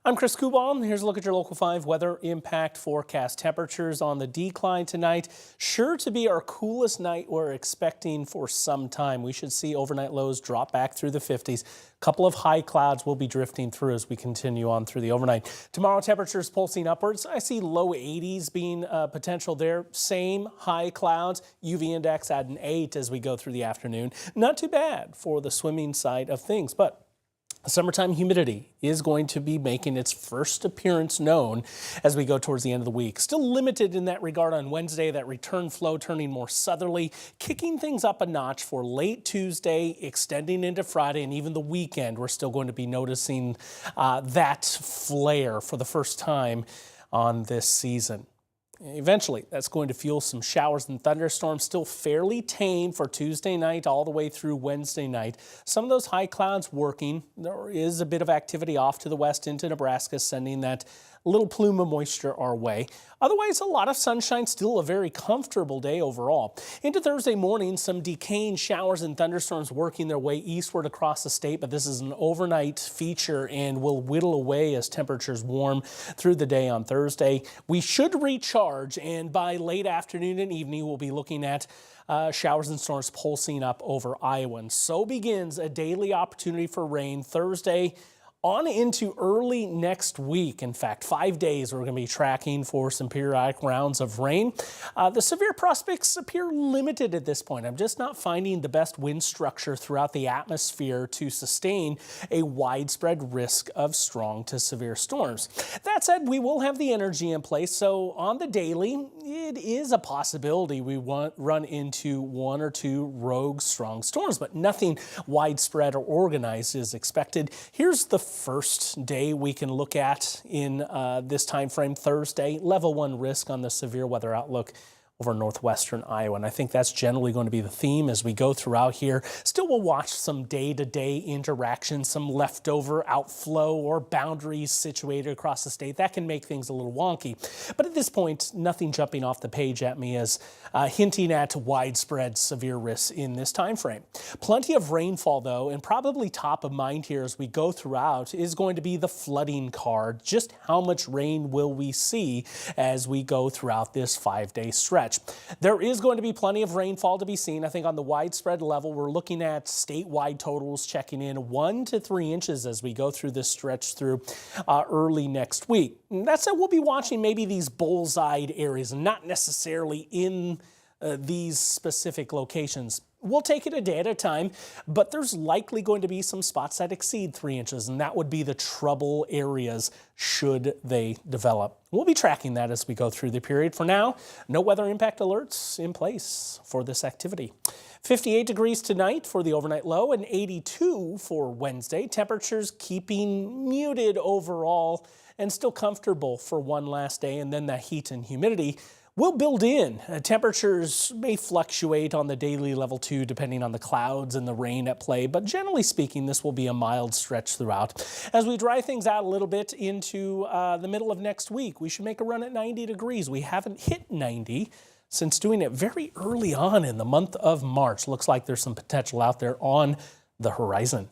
I'm Chris Kubal. Here's a look at your Local 5 weather impact forecast. Temperatures on the decline tonight. Sure to be our coolest night we're expecting for some time. We should see overnight lows drop back through the 50s. A couple of high clouds will be drifting through as we continue on through the overnight. Tomorrow, temperatures pulsing upwards. I see low 80s being potential there. Same high clouds. UV index at an 8 as we go through the afternoon. Not too bad for the swimming side of things, but summertime humidity is going to be making its first appearance known as we go towards the end of the week. Still limited in that regard on Wednesday, that return flow turning more southerly, kicking things up a notch for late Tuesday, extending into Friday, and even the weekend. We're still going to be noticing that flare for the first time on this season. Eventually, that's going to fuel some showers and thunderstorms, still fairly tame for Tuesday night all the way through Wednesday night. Some of those high clouds working. There is a bit of activity off to the west into Nebraska, sending that little plume of moisture our way. Otherwise, a lot of sunshine, still a very comfortable day overall. Into Thursday morning, some decaying showers and thunderstorms working their way eastward across the state, but this is an overnight feature and will whittle away as temperatures warm through the day on Thursday. We should recharge, and by late afternoon and evening, we'll be looking at showers and storms pulsing up over Iowa. And so begins a daily opportunity for rain Thursday on into early next week. In fact, 5 days we're going to be tracking for some periodic rounds of rain. The severe prospects appear limited at this point. I'm just not finding the best wind structure throughout the atmosphere to sustain a widespread risk of strong to severe storms. That said, we will have the energy in place, so on the daily, it is a possibility we run into one or two rogue strong storms, but nothing widespread or organized is expected. Here's the first day we can look at in this time frame, Thursday. Level 1 risk on the severe weather outlook over northwestern Iowa, and I think that's generally going to be the theme as we go throughout here. Still, we'll watch some day-to-day interaction, some leftover outflow or boundaries situated across the state. That can make things a little wonky, but at this point, nothing jumping off the page at me as hinting at widespread severe risks in this time frame. Plenty of rainfall, though, and probably top of mind here as we go throughout is going to be the flooding card. Just how much rain will we see as we go throughout this 5-day stretch? There is going to be plenty of rainfall to be seen. I think on the widespread level, we're looking at statewide totals checking in 1 to 3 inches as we go through this stretch through early next week. And that said, we'll be watching maybe these bullseye areas, not necessarily in these specific locations. We'll take it a day at a time, but there's likely going to be some spots that exceed 3 inches, and that would be the trouble areas should they develop. We'll be tracking that as we go through the period. For now, no weather impact alerts in place for this activity. 58 degrees tonight for the overnight low and 82 for Wednesday. Temperatures keeping muted overall and still comfortable for one last day, and then the heat and humidity will build in. Temperatures may fluctuate on the daily level too, depending on the clouds and the rain at play, but generally speaking, this will be a mild stretch throughout. As we dry things out a little bit into the middle of next week, we should make a run at 90 degrees. We haven't hit 90 since doing it very early on in the month of March. Looks like there's some potential out there on the horizon.